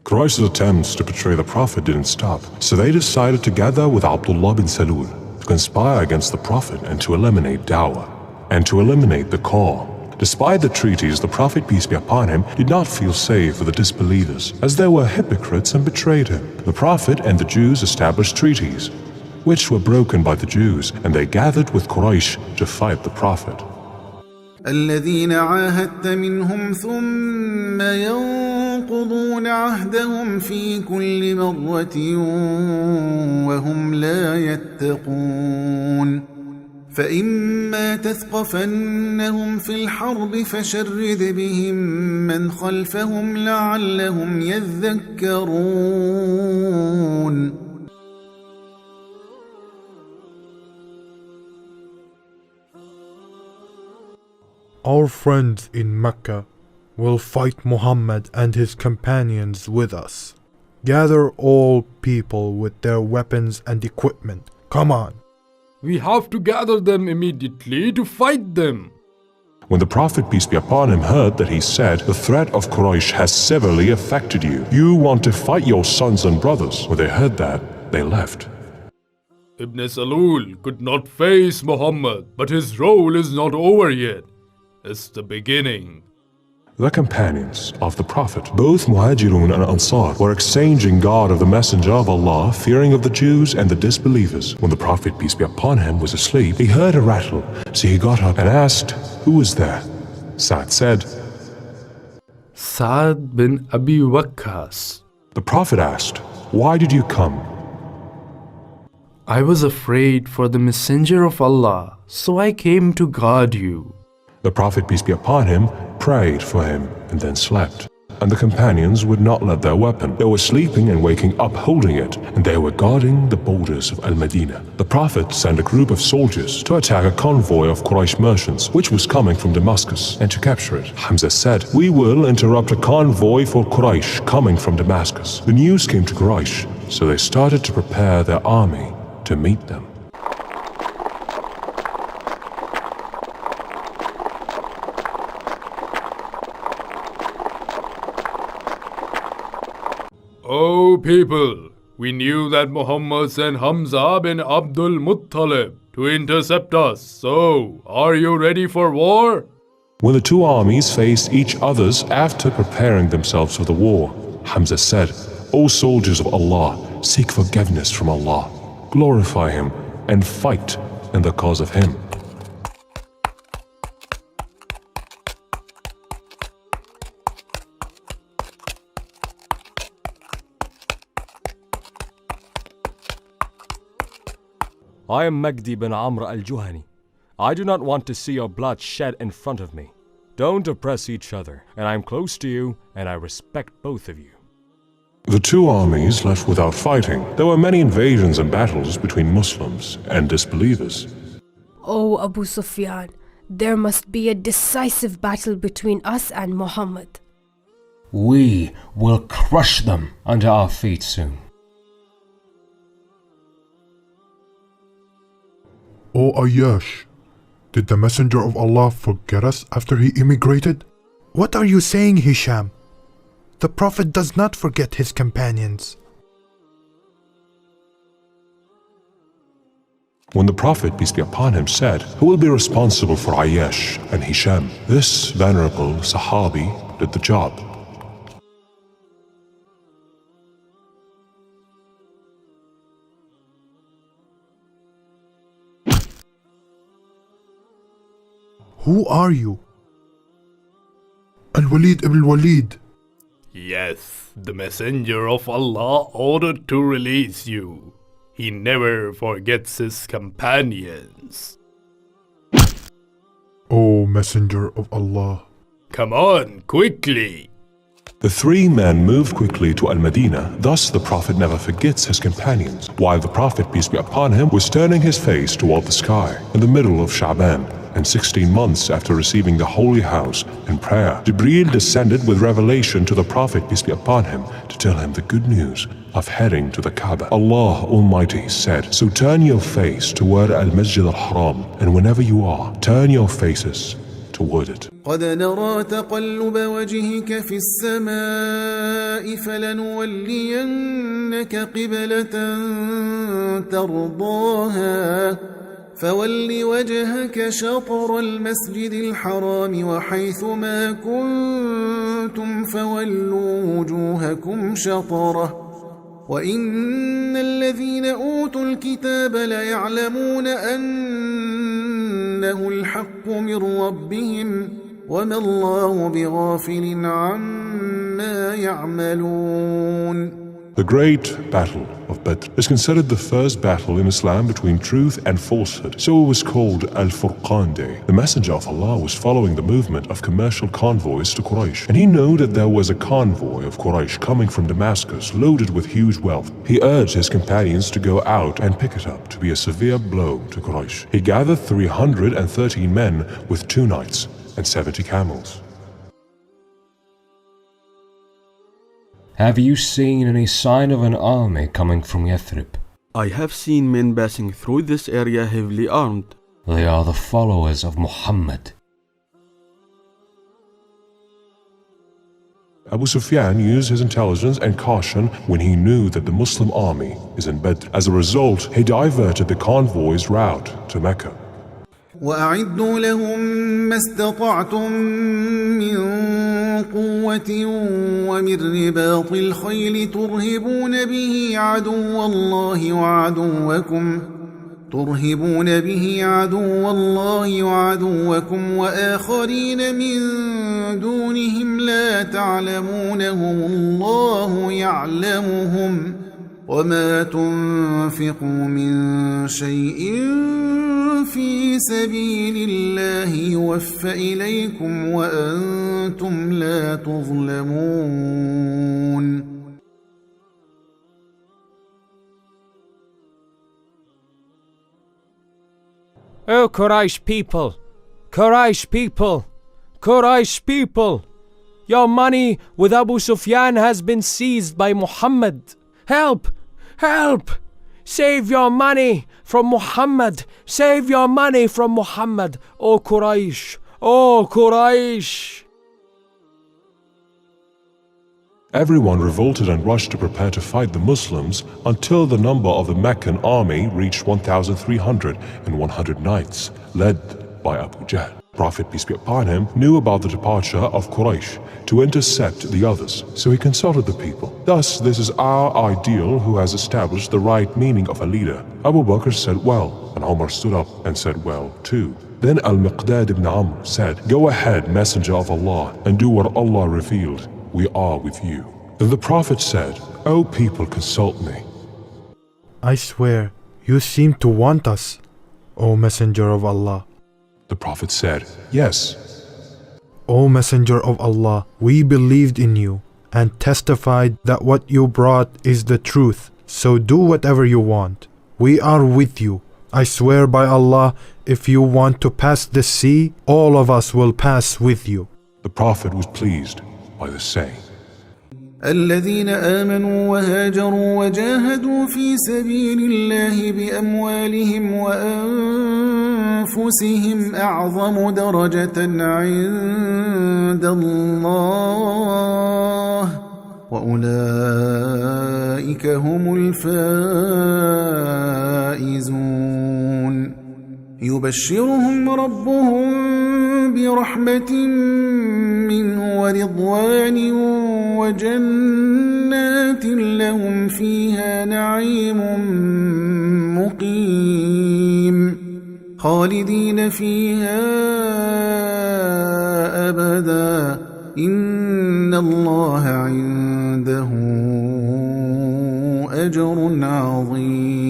Quraysh's attempts to betray the Prophet didn't stop, so they decided together with Abdullah bin Salul to conspire against the Prophet and to eliminate Dawah, and to eliminate the call. Despite the treaties, the Prophet, peace be upon him, did not feel safe with the disbelievers, as they were hypocrites and betrayed him. The Prophet and the Jews established treaties, which were broken by the Jews, and they gathered with Quraysh to fight the Prophet. الذين عاهدت منهم ثم ينقضون عهدهم في كل مرة وهم لا يتقون فإما تثقفنهم في الحرب فشرد بهم من خلفهم لعلهم يذكرون. Our friends in Mecca will fight Muhammad and his companions with us. Gather all people with their weapons and equipment. Come on. We have to gather them immediately to fight them. When the Prophet, peace be upon him, heard that, he said, "The threat of Quraysh has severely affected you. You want to fight your sons and brothers." When they heard that, they left. Ibn Salul could not face Muhammad, but his role is not over yet. It's the beginning. The companions of the Prophet, both Muhajirun and Ansar, were exchanging guard of the Messenger of Allah, fearing of the Jews and the disbelievers. When the Prophet, peace be upon him, was asleep, he heard a rattle, so he got up and asked, "Who is there?" Sa'd said, Sa'd bin Abi Waqqas. The Prophet asked, "Why did you come?" I was afraid for the Messenger of Allah, so I came to guard you. The Prophet, peace be upon him, prayed for him and then slept. And the companions would not let their weapon. They were sleeping and waking up holding it, and they were guarding the borders of Al-Madinah. The Prophet sent a group of soldiers to attack a convoy of Quraysh merchants, which was coming from Damascus, and to capture it. Hamza said, "We will interrupt a convoy for Quraysh coming from Damascus." The news came to Quraysh, so they started to prepare their army to meet them. O people, we knew that Muhammad sent Hamza bin Abdul Muttalib to intercept us, so are you ready for war? When the two armies faced each other's after preparing themselves for the war, Hamza said, "O soldiers of Allah, seek forgiveness from Allah, glorify Him, and fight in the cause of Him." I am Magdi bin Amr al-Juhani. I do not want to see your blood shed in front of me. Don't oppress each other, and I am close to you, and I respect both of you. The two armies left without fighting. There were many invasions and battles between Muslims and disbelievers. O Abu Sufyan, there must be a decisive battle between us and Muhammad. We will crush them under our feet soon. O Ayyash, did the Messenger of Allah forget us after he immigrated? What are you saying, Hisham? The Prophet does not forget his companions. When the Prophet, peace be upon him, said, "Who will be responsible for Ayyash and Hisham?" This venerable Sahabi did the job. Who are you? Al-Walid ibn Walid. Yes, the Messenger of Allah ordered to release you. He never forgets his companions. O Messenger of Allah. Come on, quickly. The three men moved quickly to Al-Madinah. Thus the Prophet never forgets his companions. While the Prophet, peace be upon him, was turning his face toward the sky in the middle of Sha'ban, and 16 months after receiving the Holy House in prayer, Jibreel descended with revelation to the Prophet, peace be upon him, to tell him the good news of heading to the Kaaba. Allah Almighty said, "So turn your face toward Al-Masjid al-Haram, and whenever you are, turn your faces toward it. قد نرى تقلب وجهك في السماء فلنولينك قبلة ترضاها فول وجهك شطر المسجد الحرام وحيث ما كنتم فولوا وجوهكم شطره وإن الذين أوتوا الكتاب ليعلمون أنه الحق من ربهم وما الله بغافل عما يعملون. The great battle of Badr is considered the first battle in Islam between truth and falsehood, so it was called Al-Furqan Day. The Messenger of Allah was following the movement of commercial convoys to Quraysh, and he knew that there was a convoy of Quraysh coming from Damascus loaded with huge wealth. He urged his companions to go out and pick it up to be a severe blow to Quraysh. He gathered 313 men with 2 knights and 70 camels. Have you seen any sign of an army coming from Yathrib? I have seen men passing through this area heavily armed. They are the followers of Muhammad. Abu Sufyan used his intelligence and caution when he knew that the Muslim army is in Badr. As a result, he diverted the convoy's route to Mecca. وأعدوا لهم ما استطعتم من قوة ومن رباط الخيل ترهبون به عدو الله وعدوكم وآخرين من دونهم لا تعلمونهم الله يعلمهم وما تنفقوا من شيء في سبيل الله يوفى إليكم وأنتم لا تظلمون. O Quraysh people! Quraysh people! Quraysh people! Your money with Abu Sufyan has been seized by Muhammad. Help! Help! Save your money from Muhammad! Save your money from Muhammad! O Quraysh! O Quraysh! Everyone revolted and rushed to prepare to fight the Muslims until the number of the Meccan army reached 1,300 and 100 knights, led by Abu Jahl. Prophet, peace be upon him, knew about the departure of Quraysh to intercept the others, so he consulted the people. Thus, this is our ideal who has established the right meaning of a leader. Abu Bakr said, well, and Umar stood up and said, well, too. Then Al-Miqdad ibn Amr said, go ahead, Messenger of Allah, and do what Allah revealed. We are with you. Then the Prophet said, O people, consult me. I swear, you seem to want us, O Messenger of Allah. The Prophet said, yes. O Messenger of Allah, we believed in you and testified that what you brought is the truth. So do whatever you want. We are with you. I swear by Allah, if you want to pass the sea, all of us will pass with you. The Prophet was pleased by the saying. الذين آمنوا وهاجروا وجاهدوا في سبيل الله بأموالهم وأنفسهم أعظم درجة عند الله وأولئك هم الفائزون. يبشرهم ربهم برحمة منه ورضوان وجنات لهم فيها نعيم مقيم خالدين فيها أبدا إن الله عنده أجر عظيم.